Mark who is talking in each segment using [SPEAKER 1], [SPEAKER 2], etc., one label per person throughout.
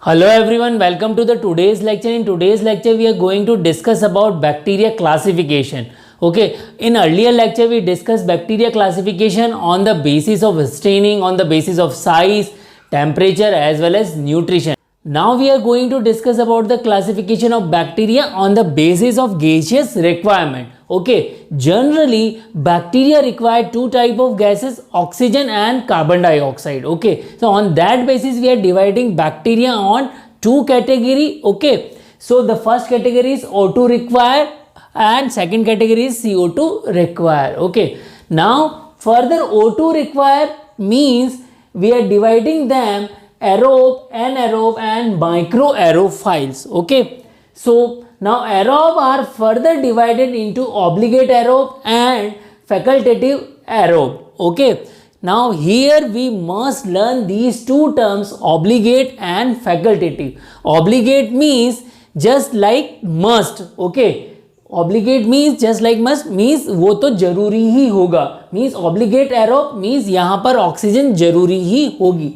[SPEAKER 1] Hello everyone, welcome to the today's lecture. In today's lecture, we are going to discuss about bacteria classification. Okay, in earlier lecture, we discussed bacteria classification on the basis of staining, on the basis of size, temperature as well as nutrition. Now we are going to discuss about the classification of bacteria on the basis of gaseous requirement. Okay, generally bacteria require two type of gases, oxygen and carbon dioxide. Okay, so on that basis we are dividing bacteria on two category. Okay, so the first category is O2 required and second category is CO2 required. Okay, now further O2 required means we are dividing them aerobe, anaerobe and microaerophiles. Okay, so now aerobe are further divided into obligate aerobe and facultative aerobe. Okay, now here we must learn these two terms, obligate and facultative. Obligate means just like must. Okay, obligate means just like must means वो तो जरूरी ही होगा, means obligate aerobe means यहाँ पर oxygen जरूरी ही होगी.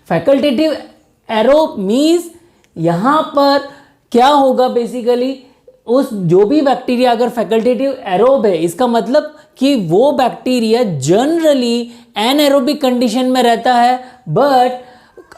[SPEAKER 1] Facultative aerobe means यहाँ पर क्या होगा, बेसिकली उस जो भी बैक्टीरिया अगर फैकल्टेटिव एरोब है इसका मतलब कि वो बैक्टीरिया जनरली एनएरोबिक कंडीशन में रहता है, बट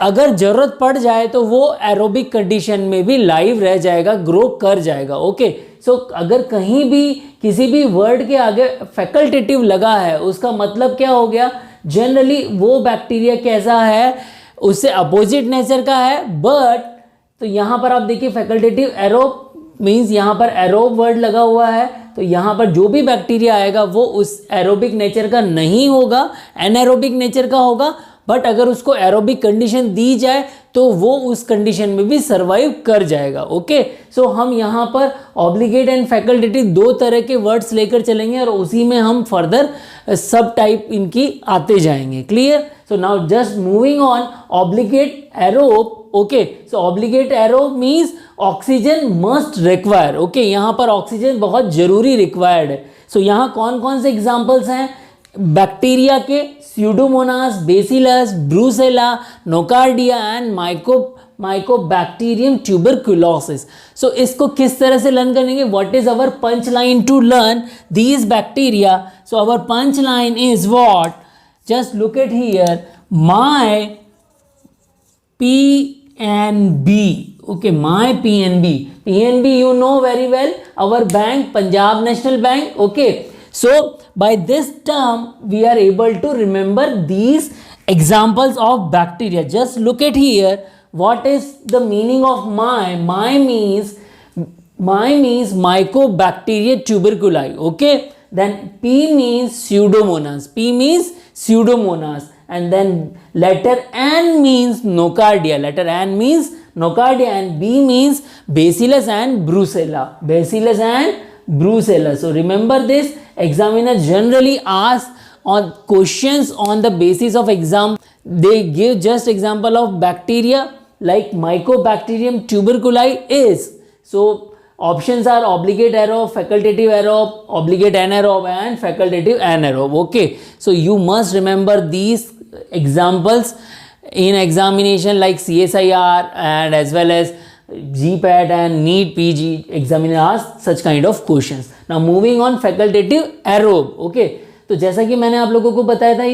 [SPEAKER 1] अगर ज़रूरत पड़ जाए तो वो एरोबिक कंडीशन में भी लाइव रह जाएगा, ग्रो कर जाएगा. ओके, सो अगर कहीं भी किसी भी वर्ड के आगे फैकल्टेटिव लगा है उसका मतलब क्या हो गया, जनरली वो बैक्टीरिया कैसा है, उससे अपोजिट नेचर का है. बट तो यहाँ पर आप देखिए फैकल्टेटिव एरोब मीन्स यहाँ पर एरोब वर्ड लगा हुआ है, तो यहाँ पर जो भी बैक्टीरिया आएगा वो उस एरोबिक नेचर का नहीं होगा, एनाएरोबिक नेचर का होगा. बट अगर उसको एरोबिक कंडीशन दी जाए तो वो उस कंडीशन में भी सर्वाइव कर जाएगा. ओके, सो हम यहाँ पर ऑब्लिगेट एंड फैकल्टेटिव दो तरह के वर्ड्स लेकर चलेंगे और उसी में हम फर्दर सब टाइप इनकी आते जाएंगे. Clear? So now just moving on, obligate aerobe. Okay, so obligate aerobe means oxygen must require. Okay, यहाँ पर ऑक्सीजन बहुत जरूरी रिक्वायर्ड है. सो यहाँ कौन कौन से एग्जाम्पल्स हैं बैक्टीरिया के? Pseudomonas, Bacillus, Brucella, Nocardia and Mycobacterium tuberculosis. So इसको किस तरह से लर्न करेंगे? What is our punch line to learn these bacteria? So our punch line is what? Just look at here, my PNB. Okay, my PNB. PNB you know very well, our bank, Punjab National Bank. Okay, so by this term we are able to remember these examples of bacteria. Just look at here, what is the meaning of my? My means Mycobacteria tuberculi. Okay, then P means Pseudomonas. P means Pseudomonas, and then letter N means Nocardia. Letter N means Nocardia, and B means Bacillus and Brucella. Bacillus and Brucella. So remember this. Examiner generally asks on questions on the basis of exam. They give just example of bacteria like Mycobacterium tuberculi is. So options are obligate aerobe, facultative aerobe, obligate anaerobe and facultative anaerobe. Okay, so you must remember these examples in examination like CSIR and as well as GPAT and NEET PG. Examiner asks such kind of questions. Now moving on, facultative aerobe. Okay, तो जैसा कि मैंने आप लोगों को बताया था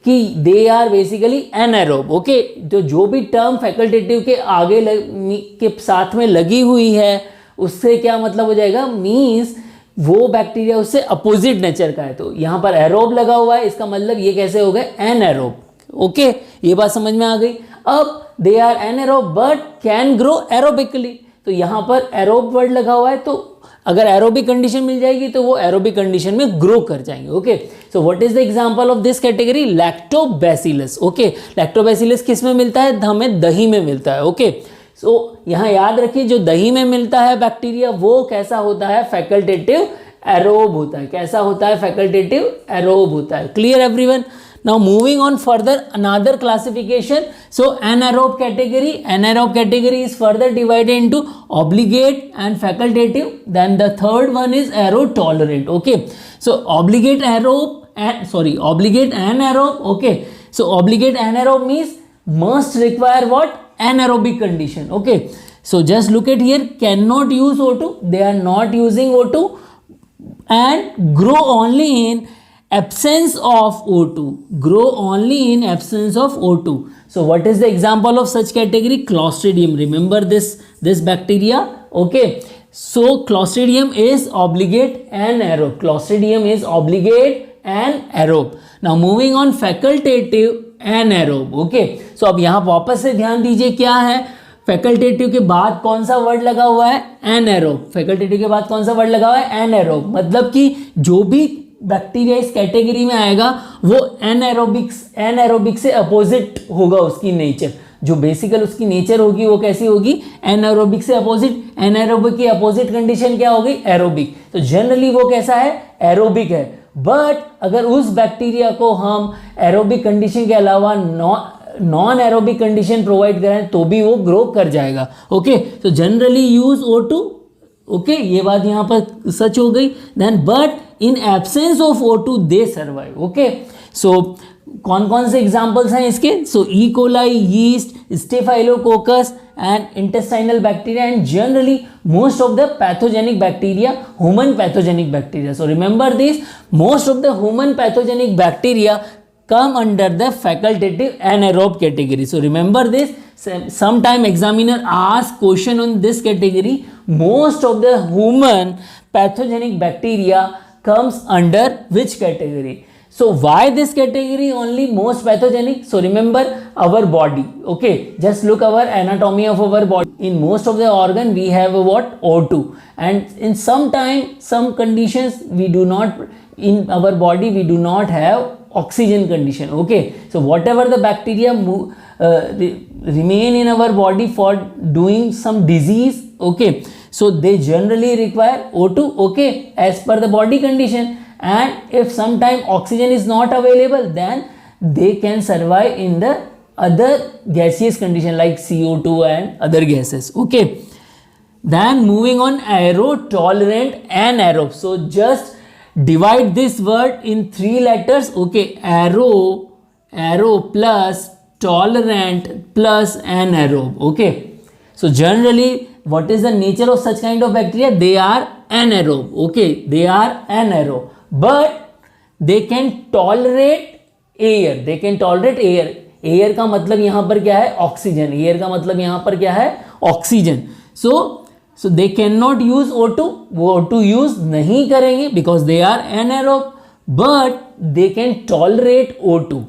[SPEAKER 1] कि दे आर बेसिकली एनाएरोब. ओके, तो जो भी टर्म फैकल्टेटिव के आगे के साथ में लगी हुई है उससे क्या मतलब हो जाएगा, मीन्स वो बैक्टीरिया उससे अपोजिट नेचर का है. तो यहाँ पर एरोब लगा हुआ है, इसका मतलब ये कैसे हो गए, एनाएरोब. ओके, ये बात समझ में आ गई. अब they are anaerobe but can grow aerobically. तो यहाँ पर एरोब वर्ड लगा हुआ है, तो अगर एरोबिक कंडीशन मिल जाएगी तो वो एरोबिक कंडीशन में ग्रो कर जाएंगे. Okay, so what is the example of this category? Lactobacillus. Okay, lactobacillus किस में मिलता है? हमें दही में मिलता है. ओके, सो यहाँ याद रखिए जो दही में मिलता है बैक्टीरिया वो कैसा होता है, फैकल्टेटिव एरोब होता है. कैसा होता है? फैकल्टेटिव एरोब होता है. Clear everyone? Now moving on further, another classification. So anaerobe category is further divided into obligate and facultative. Then the third one is aerotolerant. Okay, so obligate anaerobe. Okay, so obligate anaerobe means must require what? anaerobic condition. Okay, so just look at here, cannot use O2, they are not using O2 and grow only in absence of O2, grow only in absence of O2. So what is the example of such category? Clostridium. Remember this bacteria. Okay, so Clostridium is obligate anaerobe. Clostridium is obligate and aerobe. Now moving on, facultative anaerobe. Okay, so अब यहाँ वापस से ध्यान दीजिए क्या है, facultative के बाद कौन सा वर्ड लगा हुआ है? एनएरोब. फैकल्टेटिव के बाद कौन सा वर्ड लगा हुआ है? एनएरोब. मतलब कि जो भी बैक्टीरिया इस कैटेगरी में आएगा वो एनएरोबिक से अपोजिट होगा उसकी नेचर. जो बेसिकल उसकी नेचर होगी वो कैसी होगी? एनएरोबिक से अपोजिट. एनएरोबिक की अपोजिट कंडीशन क्या होगी? एरोबिक. तो जनरली वो कैसा है? एरोबिक है. बट अगर उस बैक्टीरिया को हम एरोबिक कंडीशन के अलावा नॉन एरोबिक कंडीशन प्रोवाइड करें तो भी वो ग्रो कर जाएगा. ओके, तो जनरली यूज O2. ओके, ये बात यहाँ पर सच हो गई. Then but in absence of O2 they survive. Okay, so कौन कौन से एग्जाम्पल्स हैं इसके? So E coli, yeast, staphylococcus and intestinal bacteria, and generally most of the pathogenic bacteria, human pathogenic bacteria. So remember this, most of the human pathogenic bacteria come under the facultative anaerobe category. So remember this, sometime examiner ask question on this category. Most of the human pathogenic bacteria comes under which category? So why this category only most pathogenic? So remember our body. Okay, just look our anatomy of our body. In most of the organ we have what? O2, and in some conditions we do not, in our body we do not have oxygen condition. Okay, so whatever the bacteria remain in our body for doing some disease. Okay, so they generally require O2. Okay, as per the body condition. And if sometime oxygen is not available, then they can survive in the other gaseous condition like CO2 and other gases. Okay, then moving on, aerotolerant anaerobe. So just divide this word in 3 letters. Okay, aero plus tolerant plus anaerobe. Okay, so generally what is the nature of such kind of bacteria? They are anaerobe. Okay, they are anaerobe, but they can tolerate air. They can tolerate air. Air का मतलब यहाँ पर क्या है? Oxygen. Air का मतलब यहाँ पर क्या है? Oxygen. So they can not use O2. वो O2 यूज नहीं करेंगे because they are anaerobe, but they can tolerate O2.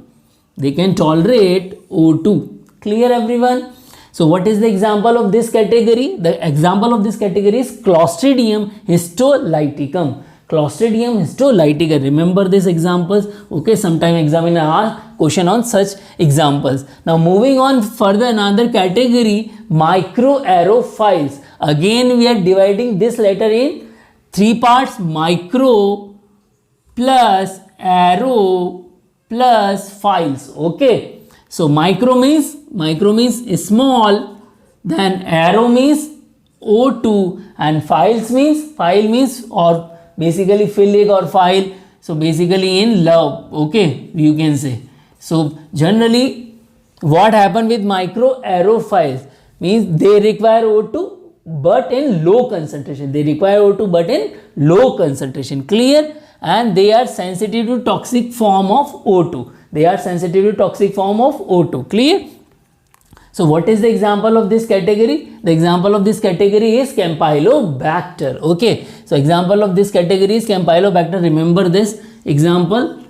[SPEAKER 1] They can tolerate O2. Clear everyone? So what is the example of this category? The example of this category is Clostridium histolyticum. Clostridium histolyticum. Remember these examples. Okay, sometime examiner ask question on such examples. Now moving on further, another category, microaerophiles. Again we are dividing this letter in 3 parts: micro plus aero plus philes. Okay, so micro means small, then aero means O2, and philes means or basically philic or phyle, so basically in love. Okay, you can say. So generally what happen with microaerophiles means they require O2 but in low concentration. They require O2 but in low concentration. Clear? And they are sensitive to toxic form of O2. They are sensitive to toxic form of O2. Clear? So what is the example of this category? The example of this category is Campylobacter. Okay, so example of this category is Campylobacter. Remember this example.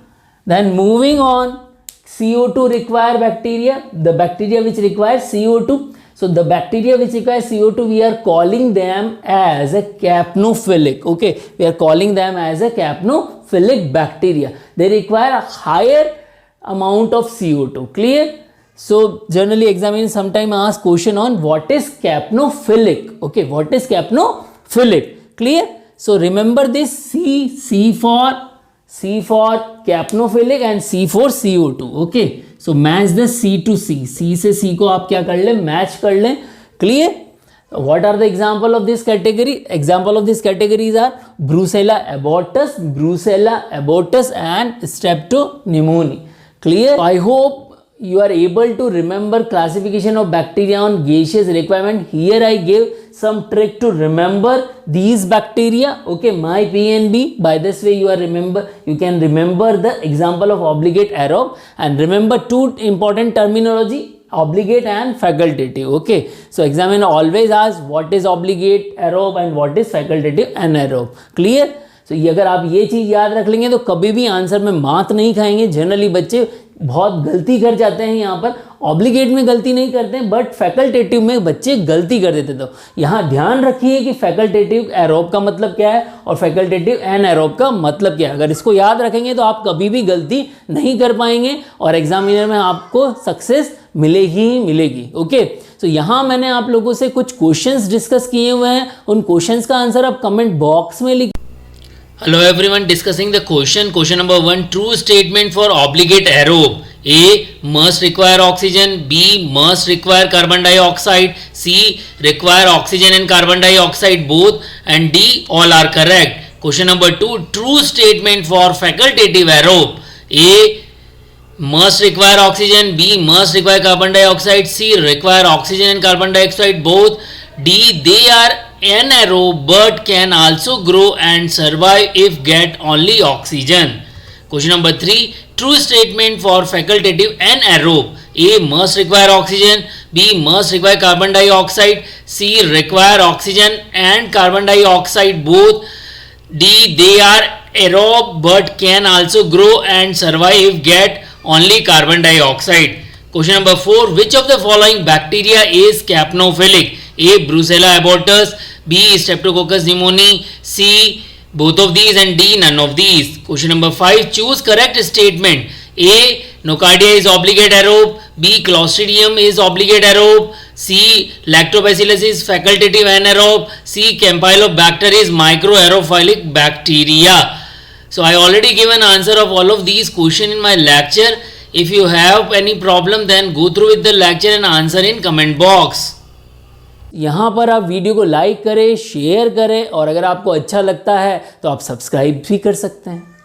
[SPEAKER 1] Then moving on, CO2 require bacteria. The bacteria which require CO2. So the bacteria which require CO2, we are calling them as a capnophilic. Okay, we are calling them as a capnophilic bacteria. They require a higher amount of CO2. Clear? So generally examiner sometime ask question on what is capnophilic. Okay, what is capnophilic? Clear? So remember this C for capnophilic and C for CO2. Okay, so match the C to C. C से C को आप क्या कर लें? Match कर लें. Clear? What are the example of this category? Example of these categories are Brucella abortus and Streptopneumoniae. Clear? I hope you are able to remember classification of bacteria on gaseous requirement. Here I gave some trick to remember these bacteria. Okay, my P and B. By this way you can remember the example of obligate, aerobe, and remember two important terminology, obligate and facultative. Okay, so examiner always asks what is obligate, aerobe, and what is facultative, anaerobe. Clear? तो ये अगर आप ये चीज़ याद रख लेंगे तो कभी भी आंसर में मात नहीं खाएंगे. जनरली बच्चे बहुत गलती कर जाते हैं यहाँ पर, ऑब्लिगेट में गलती नहीं करते हैं बट फैकल्टेटिव में बच्चे गलती कर देते. तो यहाँ ध्यान रखिए कि फैकल्टेटिव एरोब का मतलब क्या है और फैकल्टेटिव एनाएरोब का मतलब क्या है. अगर इसको याद रखेंगे तो आप कभी भी गलती नहीं कर पाएंगे और एग्जामिनर में आपको सक्सेस मिलेगी ही मिलेगी. ओके, तो यहाँ मैंने आप लोगों से कुछ क्वेश्चंस डिस्कस किए हुए हैं. उन क्वेश्चंस का आंसर आप कमेंट बॉक्स में लिखिए. Hello everyone, discussing the question number 1, true statement for obligate aerobe. A, must require oxygen. B, must require carbon dioxide. C, require oxygen and carbon dioxide both. And D, all are correct. Question number 2, true statement for facultative aerobe. A, must require oxygen. B, must require carbon dioxide. C, require oxygen and carbon dioxide both. D, they are anaerobe but can also grow and survive if get only oxygen. Question number 3, true statement for facultative anaerobe. A, must require oxygen. B, must require carbon dioxide. C, require oxygen and carbon dioxide both. D, they are aerobe but can also grow and survive if get only carbon dioxide. Question number 4, which of the following bacteria is capnophilic? A, Brucella abortus. B, Streptococcus pneumoniae. C, both of these, and D, none of these. Question number 5, choose correct statement. A, Nocardia is obligate aerobe. B, Clostridium is obligate aerobe. C, Lactobacillus is facultative anaerobe. C, Campylobacter is microaerophilic bacteria. So I already given answer of all of these questions in my lecture. If you have any problem then go through with the lecture and answer in comment box. यहाँ पर आप video को like करें, share करें और अगर आपको अच्छा लगता है तो आप सब्सक्राइब भी कर सकते हैं.